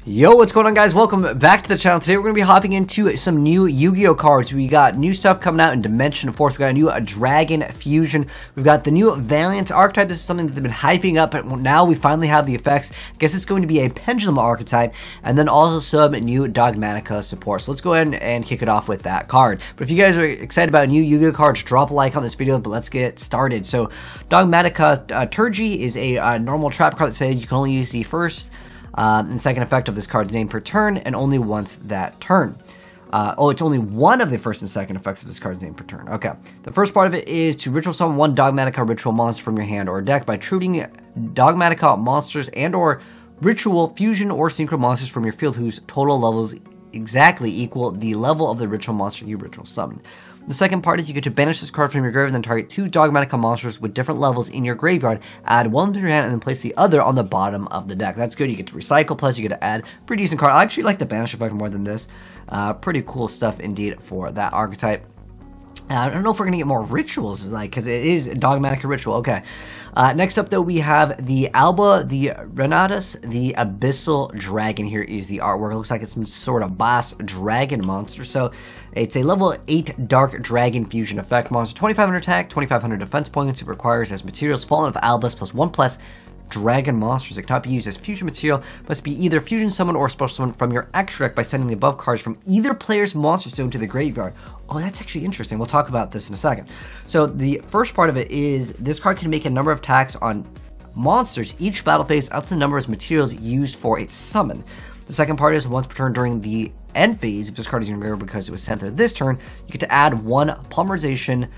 Yo, what's going on, guys? Welcome back to the channel. Today we're going to be hopping into some new Yu-Gi-Oh cards. We got new stuff coming out in Dimension Force. We got a new Dragon Fusion. We've got the new Valiants archetype. This is something that they've been hyping up, but now we finally have the effects. I guess it's going to be a Pendulum archetype, and then also some new Dogmatica support. So let's go ahead and kick it off with that card. But if you guys are excited about new Yu-Gi-Oh cards, drop a like on this video, but let's get started. So Dogmatica Turgy is a normal trap card that says you can only use the first and second effect of this card's name per turn, and only once that turn. It's only one of the first and second effects of this card's name per turn. Okay. The first part of it is to ritual summon one Dogmatica ritual monster from your hand or deck by shooting Dogmatica monsters and or ritual fusion or synchro monsters from your field whose total levels exactly equal the level of the ritual monster you ritual summoned. The second part is you get to banish this card from your graveyard and then target two Dogmatica monsters with different levels in your graveyard, add one to your hand, and then place the other on the bottom of the deck. That's good. You get to recycle, plus you get to add pretty decent card. I actually like the banish effect more than this. Pretty cool stuff indeed for that archetype. I don't know if we're going to get more rituals, because it is Dogmatica ritual. Okay. Next up, though, we have the Alba, the Renatus, the Abyssal Dragon. Here is the artwork. It looks like it's some sort of boss dragon monster. So it's a level 8 Dark Dragon Fusion effect monster. 2500 attack, 2500 defense points. It requires as materials Fallen of Albus plus 1+ dragon monsters. It cannot be used as fusion material, must be either fusion summoned or special summoned from your extra deck by sending the above cards from either player's monster zone to the graveyard. Oh, that's actually interesting. We'll talk about this in a second. So the first part of it is this card can make a number of attacks on monsters each battle phase up to the number of materials used for its summon. The second part is once per turn during the end phase, if this card is in your graveyard because it was sent there this turn, you get to add one polymerization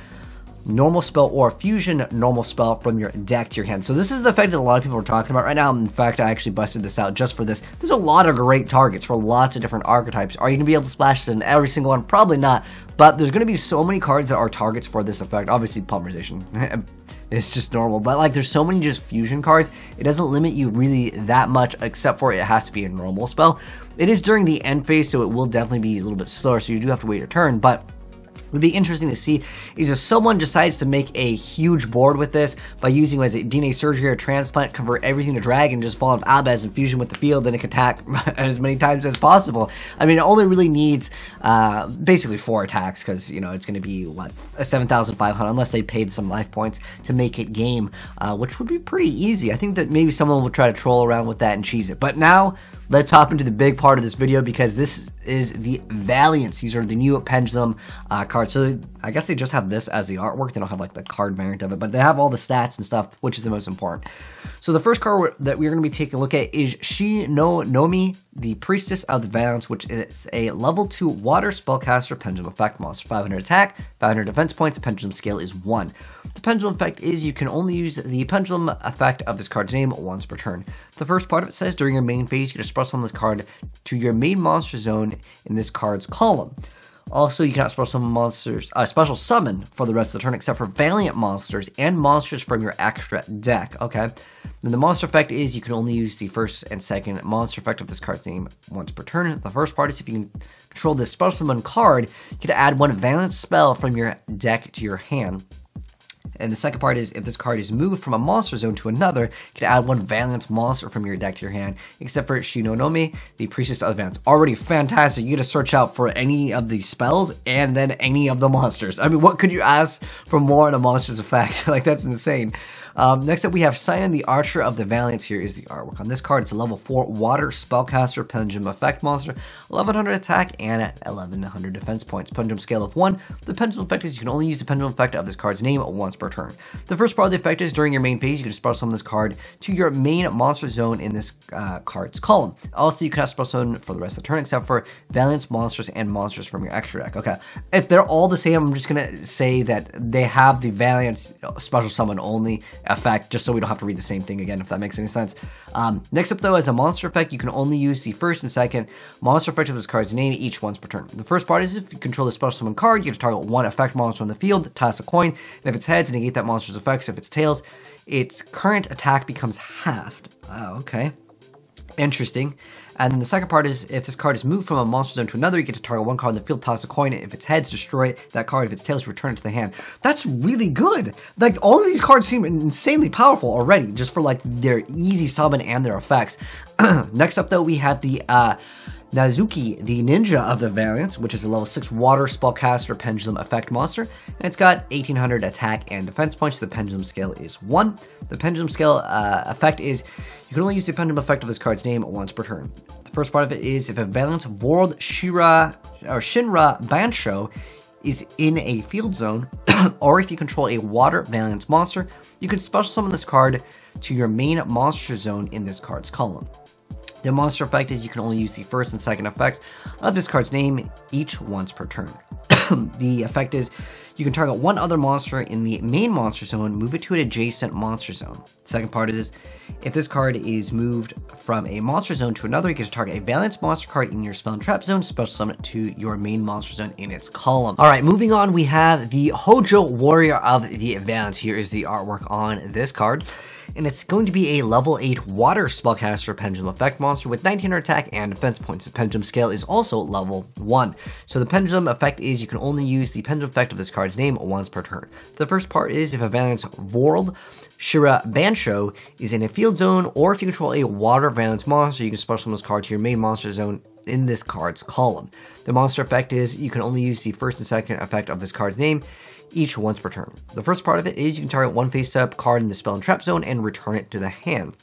normal spell or fusion normal spell from your deck to your hand. So this is the effect that a lot of people are talking about right now. In fact, I actually busted this out just for this. There's a lot of great targets for lots of different archetypes. Are you going to be able to splash it in every single one? Probably not. But there's going to be so many cards that are targets for this effect. Obviously, polymerization. It's just normal. But there's so many just fusion cards. It doesn't limit you really that much, except for it has to be a normal spell. It is during the end phase, so it will definitely be a little bit slower. So you do have to wait your turn. But would be interesting to see is if someone decides to make a huge board with this by using, what is it, DNA surgery or transplant, convert everything to dragon, just fall off Albaz and fusion with the field, then it can attack as many times as possible. I mean, it only really needs basically 4 attacks because, you know, it's going to be, what, a 7,500 unless they paid some life points to make it game, which would be pretty easy. I think that maybe someone will try to troll around with that and cheese it. But now, let's hop into the big part of this video because this is the Valiants. These are the new Pendulum cards. So I guess they just have this as the artwork. They don't have like the card variant of it, but they have all the stats and stuff, which is the most important. So the first card that we're going to be taking a look at is Shi no Nomi, the Priestess of the Valence, which is a level 2 water spellcaster Pendulum Effect monster. 500 attack, 500 defense points. The pendulum scale is 1. The Pendulum Effect is you can only use the Pendulum Effect of this card's name once per turn. The first part of it says during your main phase, you can express on this card to your main monster zone in this card's column. Also, you cannot special summon monsters, special summon for the rest of the turn except for Valiant monsters and monsters from your extra deck. Okay. Then the monster effect is you can only use the first and second monster effect of this card's name once per turn. The first part is if you can control this special summon card, you can add one Valiant spell from your deck to your hand. And the second part is if this card is moved from a monster zone to another, you can add one Valiant monster from your deck to your hand, except for Shi no Nomi, the Priestess of the Valence. Already fantastic. You get to search out for any of these spells and then any of the monsters. I mean, what could you ask for more in a monster's effect? Like, that's insane. Next up, we have Sion, the Archer of the Valiants. Here is the artwork on this card. It's a level 4 water spellcaster Pendulum Effect monster, 1100 attack and 1100 defense points. Pendulum scale of 1. The Pendulum Effect is you can only use the Pendulum Effect of this card's name once per turn. The first part of the effect is during your main phase, you can special summon this card to your main monster zone in this card's column. Also, you cannot special summon for the rest of the turn except for Valiant monsters and monsters from your extra deck. Okay, if they're all the same, I'm just going to say that they have the Valiant special summon only effect, just so we don't have to read the same thing again, if that makes any sense. Next up, though, as a monster effect, you can only use the first and second monster effect of this card's name each once per turn. The first part is if you control the special summon card, you get to target one effect monster on the field, toss a coin, and if it's heads, negate that monster's effects. If it's tails, its current attack becomes halved. Oh, okay. Interesting. And then the second part is, if this card is moved from a monster zone to another, you get to target one card in the field, toss a coin. If it's heads, destroy that card. If it's tails, return it to the hand. That's really good. Like, all of these cards seem insanely powerful already, just for like their easy summon and their effects. Next up, though, we have the Nazuki, the Ninja of the Valiants, which is a level 6 water spellcaster Pendulum Effect monster, and it's got 1800 attack and defense points. The Pendulum scale is 1. The Pendulum scale effect is, you can only use the Pendulum effect of this card's name once per turn. The first part of it is, if a Valence World Shinra Bansho is in a field zone, or if you control a water Valence monster, you can special summon this card to your main monster zone in this card's column. The monster effect is, you can only use the first and second effects of this card's name each once per turn. The effect is, you can target one other monster in the main monster zone, move it to an adjacent monster zone. The second part is, if this card is moved from a monster zone to another, you get to target a Valence monster card in your spell and trap zone, special summon it to your main monster zone in its column. Alright, moving on, we have the Hojo Warrior of the Valence. Here is the artwork on this card. And it's going to be a level 8 water spellcaster Pendulum Effect monster with 1900 attack and defense points. The Pendulum scale is also level 1. So the Pendulum Effect is, you can only use the Pendulum Effect of this card's name once per turn. The first part is, if a Valence World Shira Bansho is in a field zone, or if you control a water Valence monster, you can special summon this card to your main monster zone in this card's column. The monster effect is, you can only use the first and second effect of this card's name each once per turn. The first part of it is, you can target one face-up card in the spell and trap zone and return it to the hand.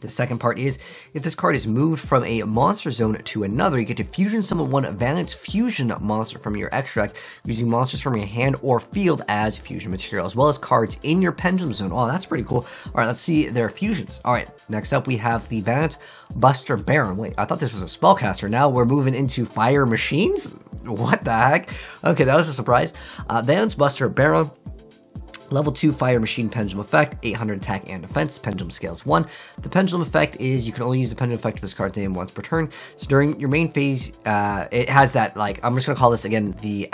The second part is, if this card is moved from a monster zone to another, you get to fusion summon one Valence fusion monster from your extra deck using monsters from your hand or field as fusion material, as well as cards in your Pendulum zone. Oh, that's pretty cool. All right, let's see their fusions. All right, next up we have the Valence Buster Baron. Wait, I thought this was a spellcaster. Now we're moving into fire machines? What the heck? Okay, that was a surprise. Valence Buster Baron. Level 2 Fire Machine Pendulum Effect, 800 attack and defense, Pendulum scales 1. The Pendulum Effect is, you can only use the Pendulum Effect of this card's name once per turn. So during your main phase, it has that, like, I'm just going to call this again the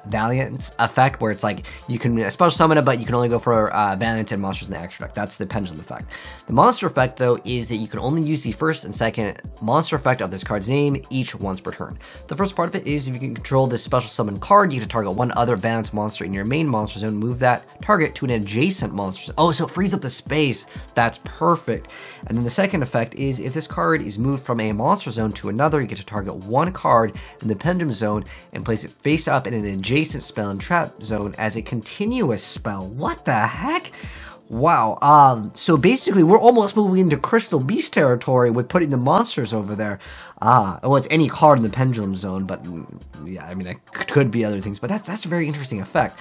Valiants effect, where it's like, you can special summon it, but you can only go for Valiants and monsters in the extra deck. That's the Pendulum Effect. The Monster Effect, though, is that you can only use the first and second monster effect of this card's name each once per turn. The first part of it is, if you can control this special summon card, you get to target one other Valence monster in your main monster zone, move that target to an adjacent monster. Oh, so it frees up the space. That's perfect. And then the second effect is, if this card is moved from a monster zone to another, you get to target one card in the Pendulum zone and place it face up in an adjacent spell and trap zone as a continuous spell. What the heck? Wow. So basically, we're almost moving into Crystal Beast territory with putting the monsters over there. Well, it's any card in the Pendulum zone, but yeah, I mean, it could be other things, but that's a very interesting effect.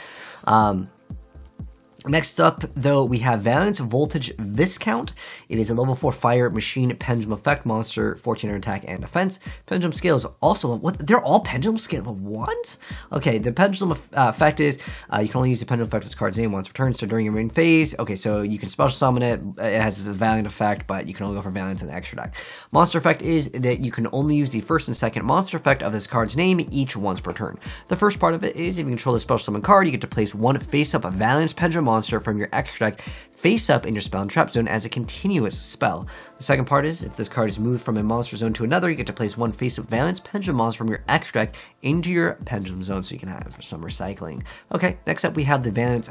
Next up, though, we have Valence Voltage Viscount. It is a level 4 Fire Machine Pendulum Effect monster, 1400 attack and defense. Pendulum scale is also, what? They're all Pendulum scale of 1s? Okay, the Pendulum effect is, you can only use the Pendulum effect of this card's name once per turn, so during your main phase. Okay, so you can special summon it. It has a Valiant effect, but you can only go for Valiance in the extra deck. Monster effect is that you can only use the first and second monster effect of this card's name each once per turn. The first part of it is, if you control the special summon card, you get to place one face-up Valence Pendulum monster from your extra deck face up in your spell and trap zone as a continuous spell. The second part is, if this card is moved from a monster zone to another, you get to place one face-up Valence Pendulum monster from your extra deck into your Pendulum zone, so you can have some recycling. Okay, next up we have the Valence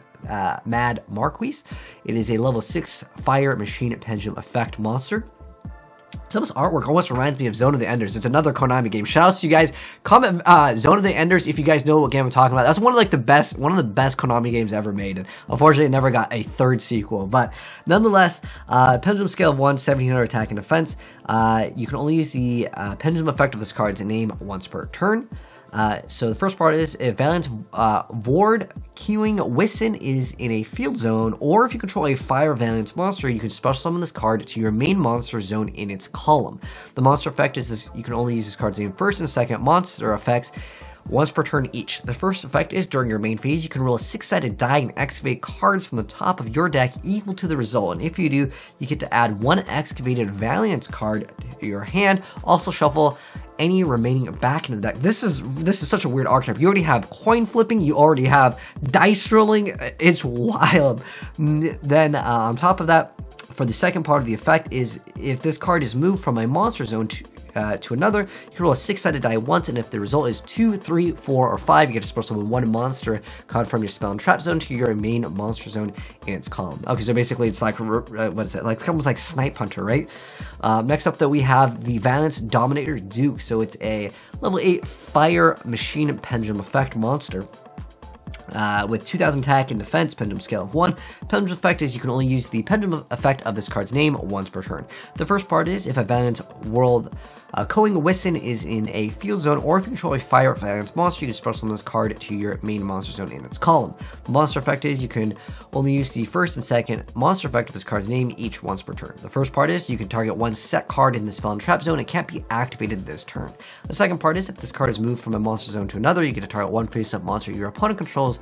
Mad Marquise. It is a level 6 Fire Machine Pendulum Effect monster. Some of this artwork almost reminds me of Zone of the Enders. It's another Konami game. Shout out to you guys. Comment Zone of the Enders if you guys know what game I'm talking about. That's one of the best Konami games ever made. And unfortunately, it never got a third sequel. But nonetheless, Pendulum scale of 1, 1700 attack and defense. You can only use the Pendulum effect of this card's name once per turn. So the first part is, if Valence Vord Queuing Wissen is in a field zone, or if you control a Fire Valence monster, you can special summon this card to your main monster zone in its column. The monster effect is this, you can only use this card's name first and second monster effects once per turn each. The first effect is, during your main phase, you can roll a 6-sided die and excavate cards from the top of your deck equal to the result. And if you do, you get to add one excavated Valiance card to your hand. Also shuffle any remaining back into the deck. This is such a weird archetype. You already have coin flipping, you already have dice rolling. It's wild. Then on top of that, For the second part of the effect is if this card is moved from a monster zone to another, you can roll a 6-sided die once, and if the result is 2, 3, 4, or 5, you get to special summon one monster card from your spell and trap zone to your main monster zone in its column. Okay, so basically it's like, what is it? Like, it's almost like Snipe Hunter, right? Next up, though, we have the Valence Dominator Duke. So it's a level 8 fire machine pendulum effect monster. With 2000 attack and defense, pendulum scale of 1. Pendulum effect is you can only use the pendulum effect of this card's name once per turn. The first part is if a Valiant World Coing Whiston is in a field zone, or if you control a fire Valiance monster, you can special summon this card to your main monster zone in its column. The monster effect is you can only use the first and second monster effect of this card's name each once per turn. The first part is you can target one set card in the spell and trap zone. It can't be activated this turn. The second part is if this card is moved from a monster zone to another, you get to target one face-up monster your opponent controls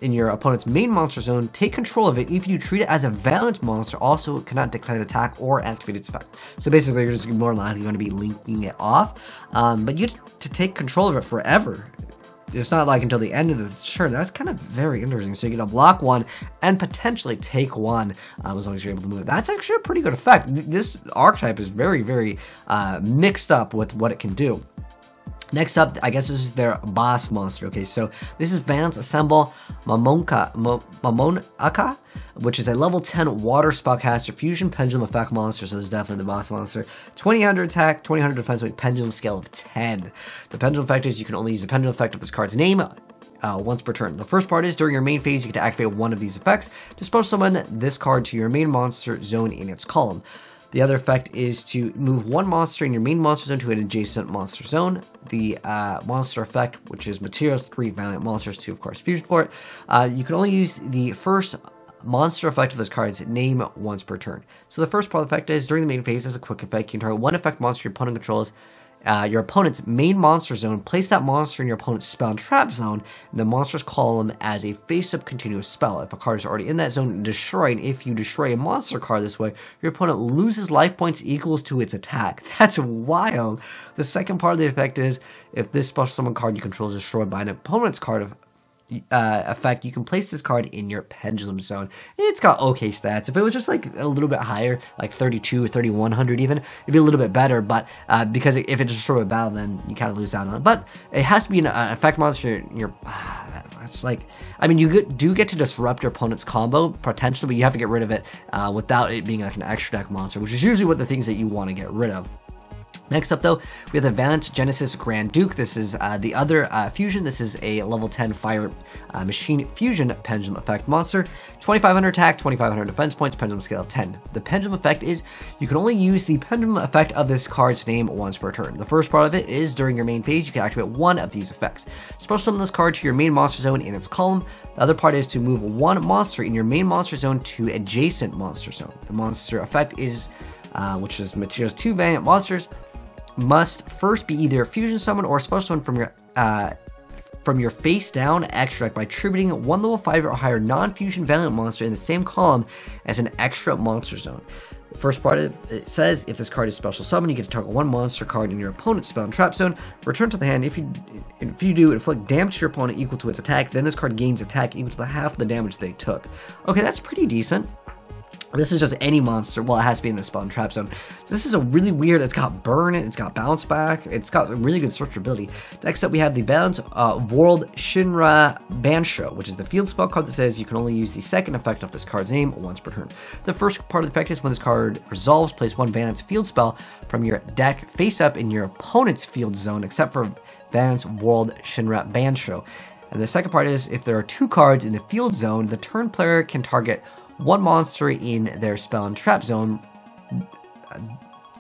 in your opponent's main monster zone. Take control of it. If you treat it as a Valence monster, also cannot declare an attack or activate its effect. So basically, you're just more likely going to be linking it off, but you have to take control of it forever. It's not like until the end of the turn. That's kind of very interesting. So you get to block one and potentially take one as long as you're able to move it. That's actually a pretty good effect. This archetype is very, very mixed up with what it can do. Next up, I guess this is their boss monster. Okay, so this is Valence Assemble Mamonaka, which is a level 10 water spellcaster fusion pendulum effect monster. So this is definitely the boss monster. 2000 attack, 2000 defense with pendulum scale of 10. The pendulum effect is you can only use the pendulum effect of this card's name once per turn. The first part is during your main phase, you get to activate one of these effects to special summon this card to your main monster zone in its column. The other effect is to move one monster in your main monster zone to an adjacent monster zone. The monster effect, which is materials, 3 Valiant monsters, 2 of course fusion for it. You can only use the first monster effect of this card's name once per turn. So the first part of the effect is during the main phase as a quick effect, you can target one effect monster your opponent controls your opponent's main monster zone, place that monster in your opponent's spell and trap zone, and the monster's column as a face-up continuous spell. If a card is already in that zone, destroyed. If you destroy a monster card this way, your opponent loses life points equals to its attack. That's wild. The second part of the effect is if this special summon card you control is destroyed by an opponent's card effect, you can place this card in your pendulum zone. It's got okay stats. If it was just like a little bit higher, like 32 or 3100 even, it'd be a little bit better, but because if it's destroyed a battle, then you kind of lose out on it. But it has to be an effect monster. It's like, I mean, you do get to disrupt your opponent's combo potentially, but you have to get rid of it without it being like an extra deck monster, which is usually what the things that you want to get rid of. Next up, though, we have the Valence Genesis Grand Duke. This is the other fusion. This is a level 10 fire machine fusion pendulum effect monster. 2500 attack, 2500 defense points, pendulum scale of 10. The pendulum effect is you can only use the pendulum effect of this card's name once per turn. The first part of it is during your main phase, you can activate one of these effects. Special summon this card to your main monster zone in its column. The other part is to move one monster in your main monster zone to adjacent monster zone. The monster effect is, which is materials 2 Valiant monsters, must first be either a fusion summon or a special summon from your face down extra deck by attributing one level 5 or higher non-fusion Valiant monster in the same column as an extra monster zone. The first part of it says if this card is special summon, you get to target one monster card in your opponent's spell and trap zone. Return to the hand. If you do, inflict damage to your opponent equal to its attack. Then this card gains attack equal to the half of the damage they took. Okay, that's pretty decent. This is just any monster. Well, it has to be in the spell and trap zone. This is a really weird. It's got burn. It's got bounce back. It's got a really good searchability. Next up, we have the Valence World Shinra Bansho, which is the field spell card that says you can only use the second effect of this card's name once per turn. The first part of the effect is when this card resolves, place one Valence field spell from your deck face up in your opponent's field zone, except for Valence World Shinra Bansho. And the second part is if there are 2 cards in the field zone, the turn player can target one monster in their spell and trap zone.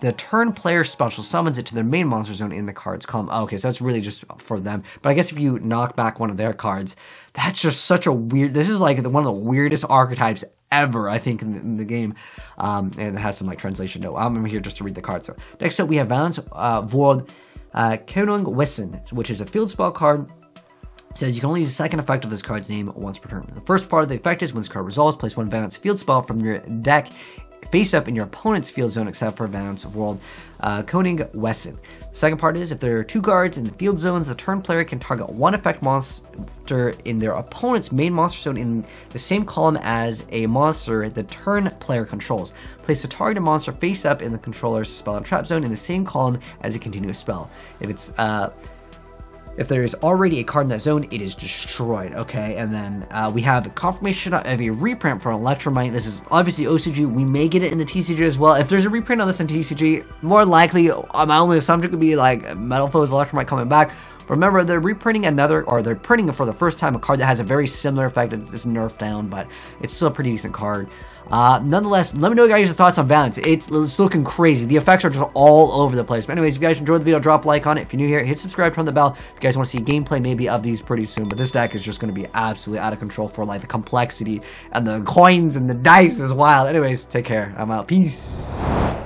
The turn player special summons it to their main monster zone in the card's column. Oh, okay, so that's really just for them. But I guess if you knock back one of their cards, that's just such a weird. This is like one of the weirdest archetypes ever, I think, in the game. And it has some like translation note. I'm here just to read the cards. So next up, we have Valence World Coing Whiston, which is a field spell card. It says you can only use the second effect of this card's name once per turn. The first part of the effect is when this card resolves, place one Valence field spell from your deck face up in your opponent's field zone except for Valence of World Koning Wesson. The second part is if there are 2 guards in the field zones, the turn player can target 1 effect monster in their opponent's main monster zone in the same column as a monster the turn player controls. Place the targeted monster face up in the controller's spell and trap zone in the same column as a continuous spell. If there is already a card in that zone, it is destroyed, okay? And then we have confirmation of a reprint for Electromite. This is obviously OCG. We may get it in the TCG as well. If there's a reprint on this in TCG, more likely, my only assumption could be like Metal Foes Electromite coming back. But remember, they're reprinting they're printing for the first time a card that has a very similar effect. It's nerfed down, but it's still a pretty decent card. Nonetheless, let me know guys your thoughts on Valence. It's looking crazy. The effects are just all over the place. But anyways, if you guys enjoyed the video, drop a like on it. If you're new here, hit subscribe, turn the bell. If you guys want to see gameplay maybe of these pretty soon. But this deck is just going to be absolutely out of control for like the complexity and the coins and the dice is wild. Anyways, take care. I'm out. Peace.